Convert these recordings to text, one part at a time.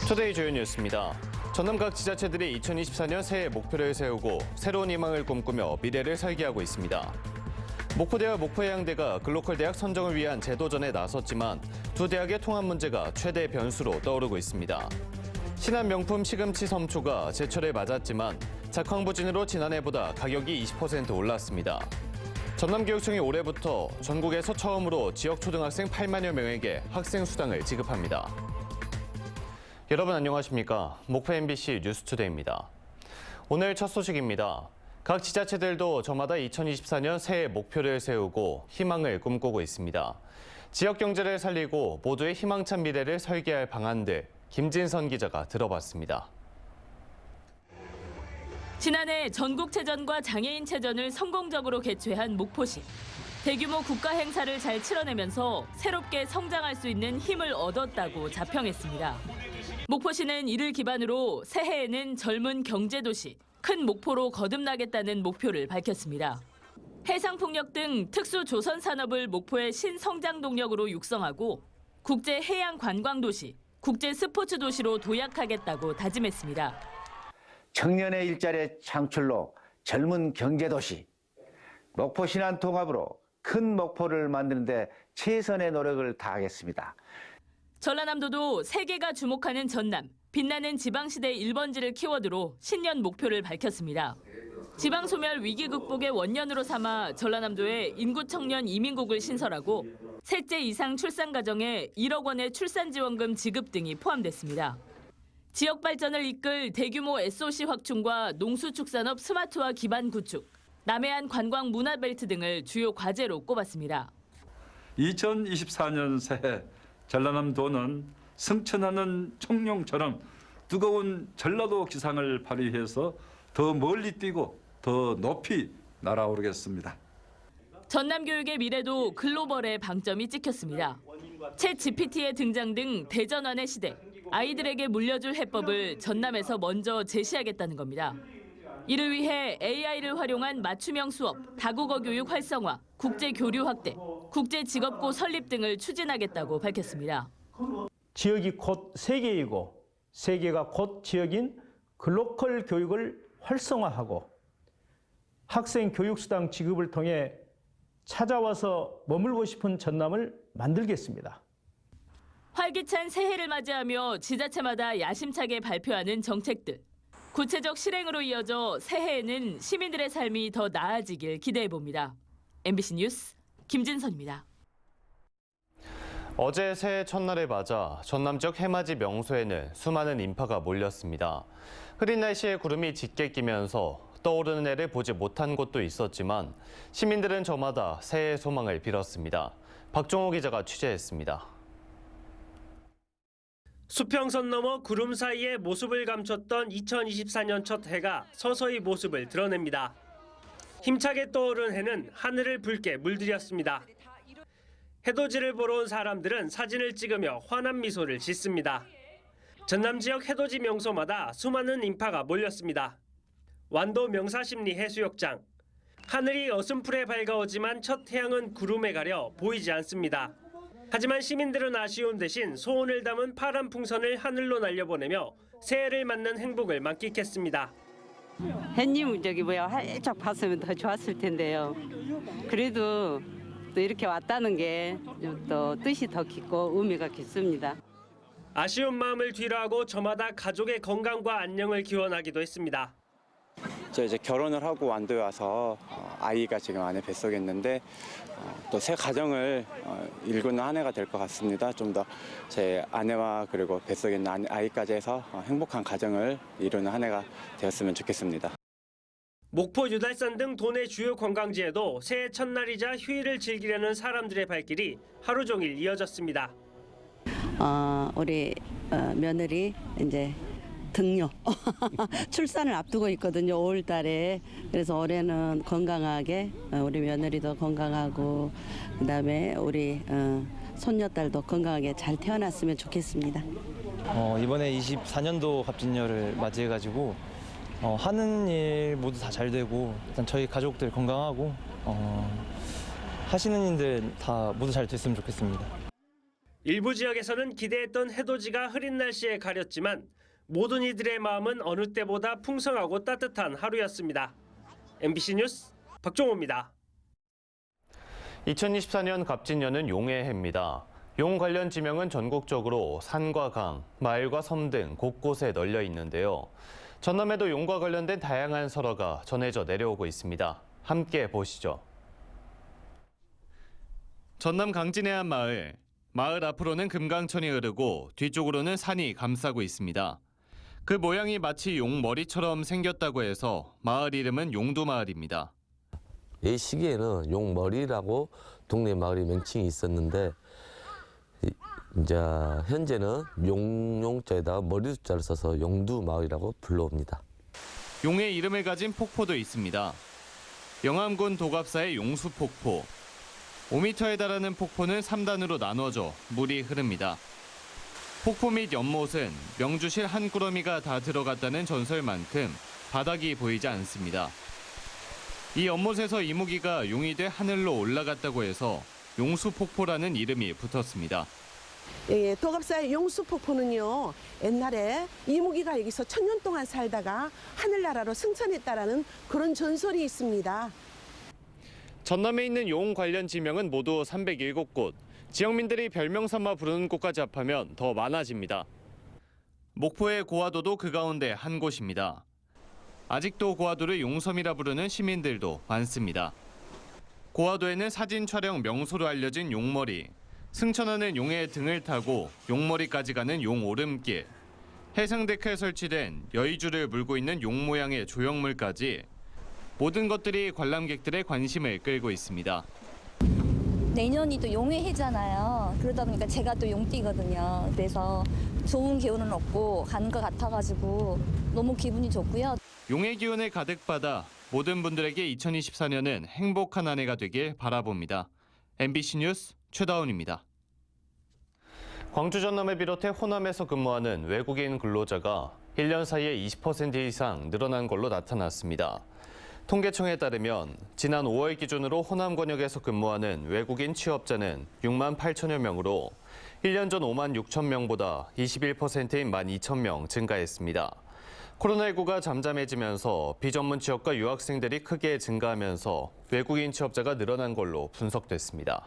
투데이 주요 뉴스입니다. 전남 각 지자체들이 2024년 새해 목표를 세우고 새로운 희망을 꿈꾸며 미래를 설계하고 있습니다. 목포대와 목포해양대가 글로컬 대학 선정을 위한 재도전에 나섰지만 두 대학의 통합 문제가 최대 변수로 떠오르고 있습니다. 신한 명품 시금치 섬초가 제철에 맞았지만 작황부진으로 지난해보다 가격이 20% 올랐습니다. 전남교육청이 올해부터 전국에서 처음으로 지역 초등학생 8만여 명에게 학생 수당을 지급합니다. 여러분 안녕하십니까? 목포 MBC 뉴스투데이입니다. 오늘 첫 소식입니다. 각 지자체들도 저마다 2024년 새해 목표를 세우고 희망을 꿈꾸고 있습니다. 지역 경제를 살리고 모두의 희망찬 미래를 설계할 방안들 김진선 기자가 들어봤습니다. 지난해 전국체전과 장애인체전을 성공적으로 개최한 목포시. 대규모 국가 행사를 잘 치러내면서 새롭게 성장할 수 있는 힘을 얻었다고 자평했습니다. 목포시는 이를 기반으로 새해에는 젊은 경제도시, 큰 목포로 거듭나겠다는 목표를 밝혔습니다. 해상풍력 등 특수조선산업을 목포의 신성장 동력으로 육성하고 국제해양관광도시, 국제스포츠도시로 도약하겠다고 다짐했습니다. 청년의 일자리 창출로 젊은 경제도시, 목포 신안 통합으로 큰 목포를 만드는 데 최선의 노력을 다하겠습니다. 전라남도도 세계가 주목하는 전남, 빛나는 지방시대 1번지를 키워드로 신년 목표를 밝혔습니다. 지방소멸 위기 극복의 원년으로 삼아 전라남도에 인구 청년 이민국을 신설하고 셋째 이상 출산 가정에 1억 원의 출산지원금 지급 등이 포함됐습니다. 지역 발전을 이끌 대규모 SOC 확충과 농수축산업 스마트화 기반 구축, 남해안 관광 문화벨트 등을 주요 과제로 꼽았습니다. 2024년 새해 전라남도는 승천하는 청룡처럼 뜨거운 전라도 기상을 발휘해서 더 멀리 뛰고 더 높이 날아오르겠습니다. 전남 교육의 미래도 글로벌의 방점이 찍혔습니다. 챗 GPT의 등장 등 대전환의 시대, 아이들에게 물려줄 해법을 전남에서 먼저 제시하겠다는 겁니다. 이를 위해 AI를 활용한 맞춤형 수업, 다국어 교육 활성화, 국제 교류 확대, 국제 직업고 설립 등을 추진하겠다고 밝혔습니다. 지역이 곧 세계이고 세계가 곧 지역인 글로컬 교육을 활성화하고 학생 교육수당 지급을 통해 찾아와서 머물고 싶은 전남을 만들겠습니다. 활기찬 새해를 맞이하며 지자체마다 야심차게 발표하는 정책들. 구체적 실행으로 이어져 새해에는 시민들의 삶이 더 나아지길 기대해봅니다. MBC 뉴스 김진선입니다. 어제 새해 첫날을 맞아 전남 지역 해맞이 명소에는 수많은 인파가 몰렸습니다. 흐린 날씨에 구름이 짙게 끼면서 떠오르는 해를 보지 못한 곳도 있었지만 시민들은 저마다 새해의 소망을 빌었습니다. 박종호 기자가 취재했습니다. 수평선 너머 구름 사이에 모습을 감췄던 2024년 첫 해가 서서히 모습을 드러냅니다. 힘차게 떠오른 해는 하늘을 붉게 물들였습니다. 해돋이를 보러 온 사람들은 사진을 찍으며 환한 미소를 짓습니다. 전남 지역 해돋이 명소마다 수많은 인파가 몰렸습니다. 완도 명사심리 해수욕장. 하늘이 어슴푸레 밝아오지만 첫 태양은 구름에 가려 보이지 않습니다. 하지만 시민들은 아쉬운 대신 소원을 담은 파란 풍선을 하늘로 날려보내며 새해를 맞는 행복을 만끽했습니다. 햇님 활짝 봤으면 더 좋았을 텐데요. 그래도 또 이렇게 왔다는 게 또 뜻이 더 깊고 의미가 깊습니다. 아쉬운 마음을 뒤로하고 저마다 가족의 건강과 안녕을 기원하기도 했습니다. 저 이제 결혼을 하고 완도에 와서 아이가 지금 안에 뱃속에 있는데 또 새 가정을 일구는 한 해가 될 것 같습니다. 좀 더 제 아내와 그리고 뱃속에 있는 아이까지 해서 행복한 가정을 이루는 한 해가 되었으면 좋겠습니다. 목포 유달산 등 도내 주요 관광지에도 새해 첫날이자 휴일을 즐기려는 사람들의 발길이 하루 종일 이어졌습니다. 우리 며느리 이제 등료 출산을 앞두고 있거든요. 5월 달에. 그래서 올해는 건강하게 우리 며느리도 건강하고 그다음에 우리 손녀딸도 건강하게 잘 태어났으면 좋겠습니다. 이번에 24년도 갑진년을 맞이해가지고 하는 일 모두 다 잘 되고 일단 저희 가족들 건강하고 하시는 일들 다 모두 잘 됐으면 좋겠습니다. 일부 지역에서는 기대했던 해돋이가 흐린 날씨에 가렸지만 모든 이들의 마음은 어느 때보다 풍성하고 따뜻한 하루였습니다. MBC 뉴스 박종호입니다. 2024년 갑진년은 용의 해입니다. 용 관련 지명은 전국적으로 산과 강, 마을과 섬 등 곳곳에 널려 있는데요. 전남에도 용과 관련된 다양한 설화가 전해져 내려오고 있습니다. 함께 보시죠. 전남 강진의 한 마을 앞으로는 금강천이 흐르고 뒤쪽으로는 산이 감싸고 있습니다. 그 모양이 마치 용 머리처럼 생겼다고 해서 마을 이름은 용두마을입니다. 이 시기에는 용머리라고 동네 마을의 명칭이 있었는데 이제 현재는 용자에다가 머리 숫자를 써서 용두마을이라고 불러옵니다. 용의 이름을 가진 폭포도 있습니다. 영암군 도갑사의 용수폭포. 5m에 달하는 폭포는 3단으로 나눠져 물이 흐릅니다. 폭포 및 연못은 명주실 한 꾸러미가 다 들어갔다는 전설만큼 바닥이 보이지 않습니다. 이 연못에서 이무기가 용이 돼 하늘로 올라갔다고 해서 용수폭포라는 이름이 붙었습니다. 예, 도갑사의 용수폭포는요, 옛날에 이무기가 여기서 1000년 동안 살다가 하늘나라로 승천했다라는 그런 전설이 있습니다. 전남에 있는 용 관련 지명은 모두 307곳. 지역민들이 별명 삼아 부르는 곳까지 합하면 더 많아집니다. 목포의 고화도도 그 가운데 한 곳입니다. 아직도 고화도를 용섬이라 부르는 시민들도 많습니다. 고화도에는 사진 촬영 명소로 알려진 용머리, 승천하는 용의 등을 타고 용머리까지 가는 용오름길, 해상데크에 설치된 여의주를 물고 있는 용 모양의 조형물까지 모든 것들이 관람객들의 관심을 끌고 있습니다. 내년이 또 용의 해잖아요. 그러다 보니까 제가 또 용띠거든요. 그래서 좋은 기운은 얻고 가는 것 같아가지고 너무 기분이 좋고요. 용의 기운을 가득 받아 모든 분들에게 2024년은 행복한 한 해가 되길 바라봅니다. MBC 뉴스 최다운입니다. 광주 전남을 비롯해 호남에서 근무하는 외국인 근로자가 1년 사이에 20% 이상 늘어난 걸로 나타났습니다. 통계청에 따르면 지난 5월 기준으로 호남 권역에서 근무하는 외국인 취업자는 6만 8천여 명으로 1년 전 5만 6천 명보다 21%인 1만 2천 명 증가했습니다. 코로나19가 잠잠해지면서 비전문 취업과 유학생들이 크게 증가하면서 외국인 취업자가 늘어난 걸로 분석됐습니다.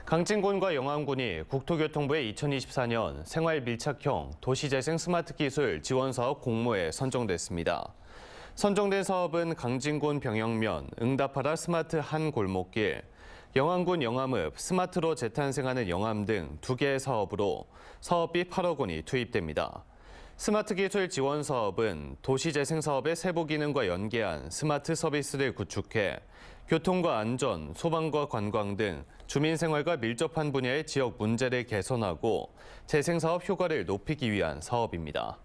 강진군과 영암군이 국토교통부의 2024년 생활 밀착형 도시재생 스마트 기술 지원 사업 공모에 선정됐습니다. 선정된 사업은 강진군 병영면 응답하라 스마트 한 골목길, 영암군 영암읍 스마트로 재탄생하는 영암 등 2개의 사업으로 사업비 8억 원이 투입됩니다. 스마트 기술 지원 사업은 도시재생 사업의 세부 기능과 연계한 스마트 서비스를 구축해 교통과 안전, 소방과 관광 등 주민 생활과 밀접한 분야의 지역 문제를 개선하고 재생사업 효과를 높이기 위한 사업입니다.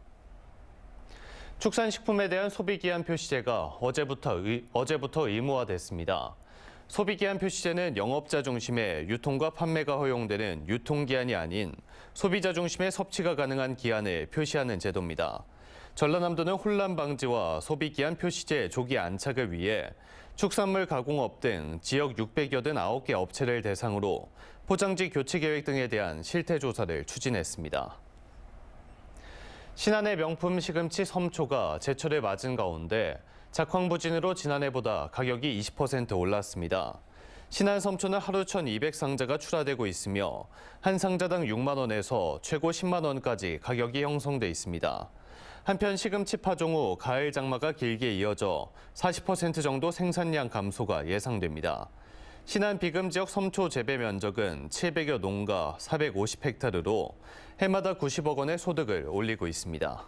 축산식품에 대한 소비기한 표시제가 어제부터 의무화됐습니다. 소비기한 표시제는 영업자 중심의 유통과 판매가 허용되는 유통기한이 아닌 소비자 중심의 섭취가 가능한 기한을 표시하는 제도입니다. 전라남도는 혼란 방지와 소비기한 표시제 조기 안착을 위해 축산물 가공업 등 지역 689개 업체를 대상으로 포장지 교체 계획 등에 대한 실태조사를 추진했습니다. 신안의 명품 시금치 섬초가 제철을 맞은 가운데 작황부진으로 지난해보다 가격이 20% 올랐습니다. 신안 섬초는 하루 1,200상자가 출하되고 있으며 한 상자당 6만 원에서 최고 10만 원까지 가격이 형성돼 있습니다. 한편 시금치 파종 후 가을 장마가 길게 이어져 40% 정도 생산량 감소가 예상됩니다. 신안 비금 지역 섬초 재배 면적은 700여 농가 450헥타르로 해마다 90억 원의 소득을 올리고 있습니다.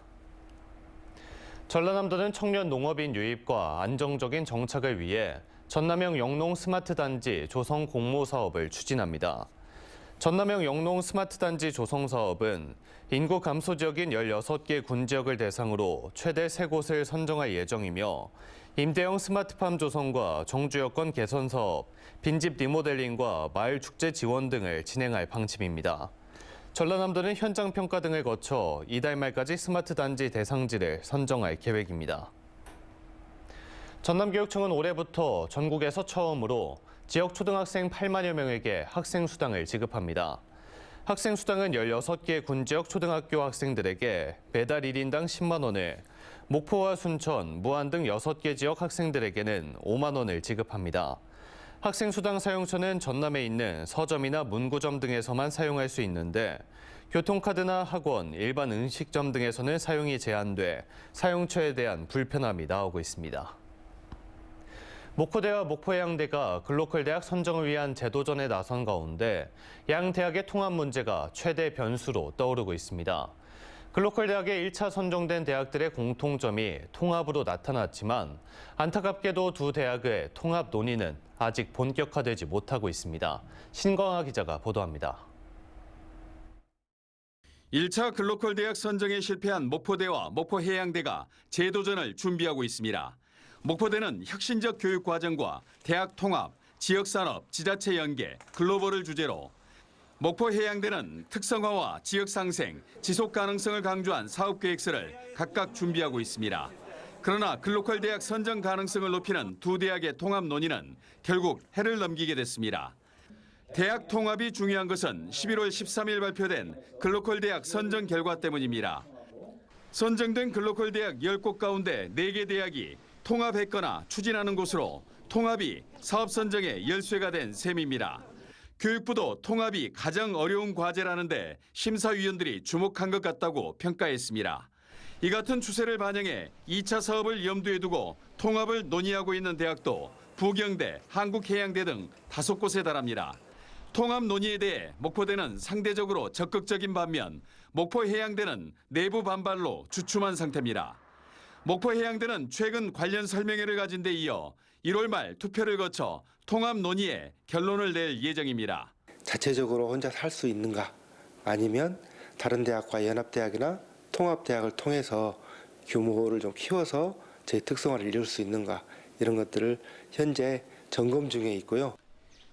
전라남도는 청년 농업인 유입과 안정적인 정착을 위해 전남형 영농 스마트 단지 조성 공모 사업을 추진합니다. 전남형 영농 스마트 단지 조성 사업은 인구 감소 지역인 16개 군 지역을 대상으로 최대 3곳을 선정할 예정이며 임대형 스마트팜 조성과 정주 여건 개선 사업, 빈집 리모델링과 마을 축제 지원 등을 진행할 방침입니다. 전라남도는 현장 평가 등을 거쳐 이달 말까지 스마트 단지 대상지를 선정할 계획입니다. 전남교육청은 올해부터 전국에서 처음으로 지역 초등학생 8만여 명에게 학생 수당을 지급합니다. 학생 수당은 16개 군지역 초등학교 학생들에게 매달 1인당 10만 원을, 목포와 순천, 무안 등 6개 지역 학생들에게는 5만 원을 지급합니다. 학생 수당 사용처는 전남에 있는 서점이나 문구점 등에서만 사용할 수 있는데 교통카드나 학원, 일반 음식점 등에서는 사용이 제한돼 사용처에 대한 불편함이 나오고 있습니다. 목포대와 목포해양대가 글로컬 대학 선정을 위한 재도전에 나선 가운데 양 대학의 통합 문제가 최대 변수로 떠오르고 있습니다. 글로컬 대학에 1차 선정된 대학들의 공통점이 통합으로 나타났지만 안타깝게도 두 대학의 통합 논의는 아직 본격화되지 못하고 있습니다. 신광하 기자가 보도합니다. 1차 글로컬 대학 선정에 실패한 목포대와 목포해양대가 재도전을 준비하고 있습니다. 목포대는 혁신적 교육 과정과 대학 통합, 지역산업, 지자체 연계, 글로벌을 주제로, 목포해양대는 특성화와 지역 상생, 지속 가능성을 강조한 사업 계획서를 각각 준비하고 있습니다. 그러나 글로컬 대학 선정 가능성을 높이는 두 대학의 통합 논의는 결국 해를 넘기게 됐습니다. 대학 통합이 중요한 것은 11월 13일 발표된 글로컬 대학 선정 결과 때문입니다. 선정된 글로컬 대학 10곳 가운데 4개 대학이 통합했거나 추진하는 곳으로 통합이 사업 선정의 열쇠가 된 셈입니다. 교육부도 통합이 가장 어려운 과제라는데 심사위원들이 주목한 것 같다고 평가했습니다. 이 같은 추세를 반영해 2차 사업을 염두에 두고 통합을 논의하고 있는 대학도 부경대, 한국해양대 등 5곳에 달합니다. 통합 논의에 대해 목포대는 상대적으로 적극적인 반면 목포해양대는 내부 반발로 주춤한 상태입니다. 목포해양대는 최근 관련 설명회를 가진 데 이어 1월 말 투표를 거쳐 통합 논의에 결론을 낼 예정입니다. 자체적으로 혼자 살 수 있는가, 아니면 다른 대학과 연합대학이나 통합대학을 통해서 규모를 좀 키워서 제 특성화를 이룰 수 있는가, 이런 것들을 현재 점검 중에 있고요.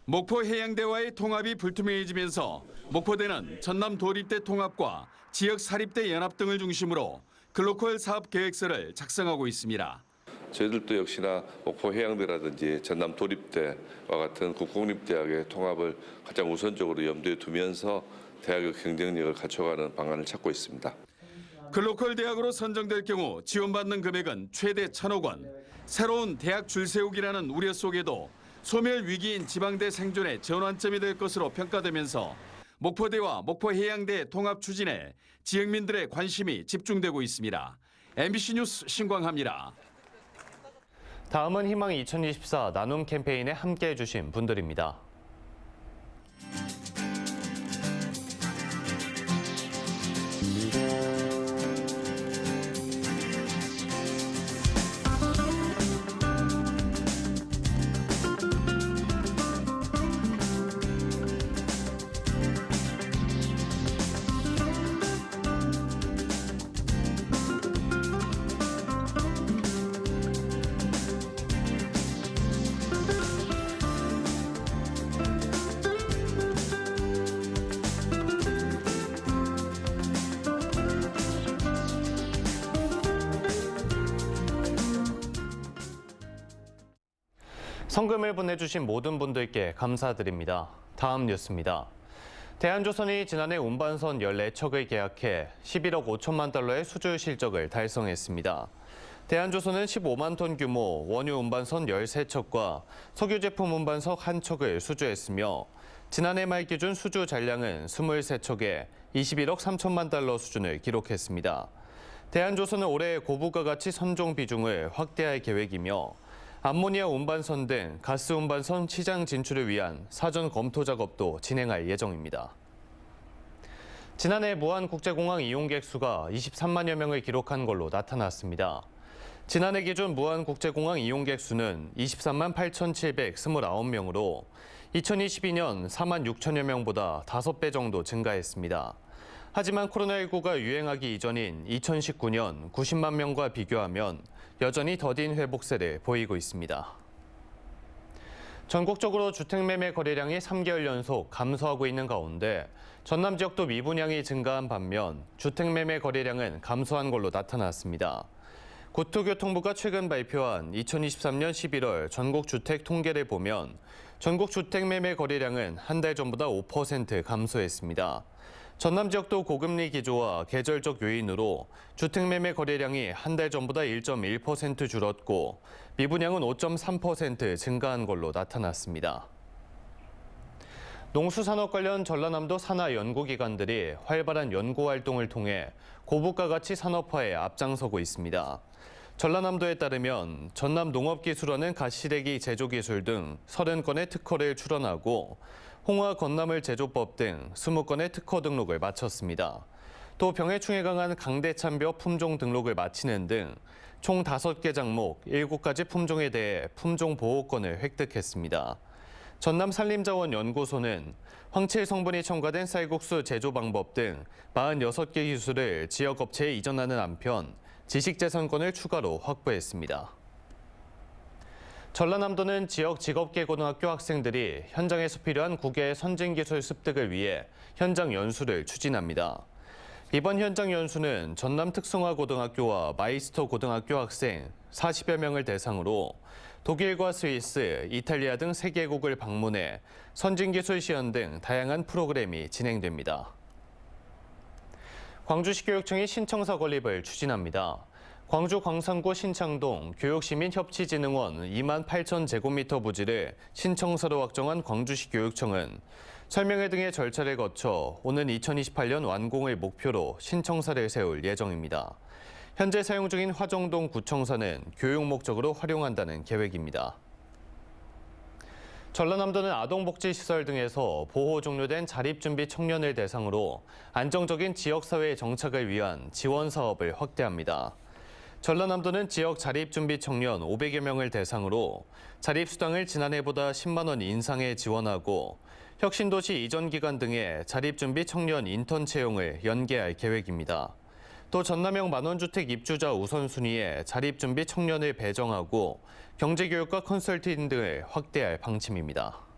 목포해양대와의 통합이 불투명해지면서 목포대는 전남 도립대 통합과 지역 사립대 연합 등을 중심으로 글로컬 사업 계획서를 작성하고 있습니다. 저희들도 역시나 목포해양대라든지 전남 도립대와 같은 국공립대학의 통합을 가장 우선적으로 염두에 두면서 대학의 경쟁력을 갖춰가는 방안을 찾고 있습니다. 글로컬 대학으로 선정될 경우 지원받는 금액은 최대 1,000억 원. 새로운 대학 줄세우기라는 우려 속에도 소멸 위기인 지방대 생존의 전환점이 될 것으로 평가되면서 목포대와 목포해양대 통합 추진에 지역민들의 관심이 집중되고 있습니다. MBC 뉴스 신광하입니다. 다음은 희망 2024 나눔 캠페인에 함께해 주신 분들입니다. 성금을 보내주신 모든 분들께 감사드립니다. 다음 뉴스입니다. 대한조선이 지난해 운반선 14척을 계약해 11억 5천만 달러의 수주 실적을 달성했습니다. 대한조선은 15만 톤 규모 원유 운반선 13척과 석유 제품 운반선 1척을 수주했으며 지난해 말 기준 수주 잔량은 23척에 21억 3천만 달러 수준을 기록했습니다. 대한조선은 올해 고부가 가치 선종 비중을 확대할 계획이며 암모니아 운반선 등 가스 운반선 시장 진출을 위한 사전 검토 작업도 진행할 예정입니다. 지난해 무안국제공항 이용객 수가 23만여 명을 기록한 걸로 나타났습니다. 지난해 기준 무안국제공항 이용객 수는 23만 8,729명으로 2022년 4만 6천여 명보다 5배 정도 증가했습니다. 하지만 코로나19가 유행하기 이전인 2019년 90만 명과 비교하면 여전히 더딘 회복세를 보이고 있습니다. 전국적으로 주택 매매 거래량이 3개월 연속 감소하고 있는 가운데 전남 지역도 미분양이 증가한 반면 주택 매매 거래량은 감소한 걸로 나타났습니다. 국토교통부가 최근 발표한 2023년 11월 전국 주택 통계를 보면 전국 주택 매매 거래량은 한 달 전보다 5% 감소했습니다. 전남 지역도 고금리 기조와 계절적 요인으로 주택 매매 거래량이 한 달 전보다 1.1% 줄었고 미분양은 5.3% 증가한 걸로 나타났습니다. 농수산업 관련 전라남도 산하 연구기관들이 활발한 연구 활동을 통해 고부가 가치 산업화에 앞장서고 있습니다. 전라남도에 따르면 전남 농업기술원은 가시래기 제조기술 등 30건의 특허를 출원하고 홍화 건나물 제조법 등 20건의 특허 등록을 마쳤습니다. 또 병해충에 강한 강대참벼 품종 등록을 마치는 등 총 5개 작목 7가지 품종에 대해 품종 보호권을 획득했습니다. 전남산림자원연구소는 황칠 성분이 첨가된 쌀국수 제조 방법 등 46개 기술을 지역 업체에 이전하는 한편 지식재산권을 추가로 확보했습니다. 전라남도는 지역 직업계 고등학교 학생들이 현장에서 필요한 국외 선진기술 습득을 위해 현장 연수를 추진합니다. 이번 현장 연수는 전남 특성화고등학교와 마이스터 고등학교 학생 40여 명을 대상으로 독일과 스위스, 이탈리아 등 3개국을 방문해 선진기술 시연 등 다양한 프로그램이 진행됩니다. 광주시 교육청이 신청서 건립을 추진합니다. 광주 광산구 신창동 교육시민협치진흥원 2만 8천 제곱미터 부지를 신청서로 확정한 광주시 교육청은 설명회 등의 절차를 거쳐 오는 2028년 완공을 목표로 신청서를 세울 예정입니다. 현재 사용 중인 화정동 구청사는 교육 목적으로 활용한다는 계획입니다. 전라남도는 아동복지시설 등에서 보호 종료된 자립준비 청년을 대상으로 안정적인 지역사회의 정착을 위한 지원 사업을 확대합니다. 전라남도는 지역 자립준비 청년 500여 명을 대상으로 자립수당을 지난해보다 10만 원 인상해 지원하고 혁신도시 이전 기관 등의 자립준비 청년 인턴 채용을 연계할 계획입니다. 또 전남형 만원주택 입주자 우선순위에 자립준비 청년을 배정하고 경제교육과 컨설팅 등을 확대할 방침입니다.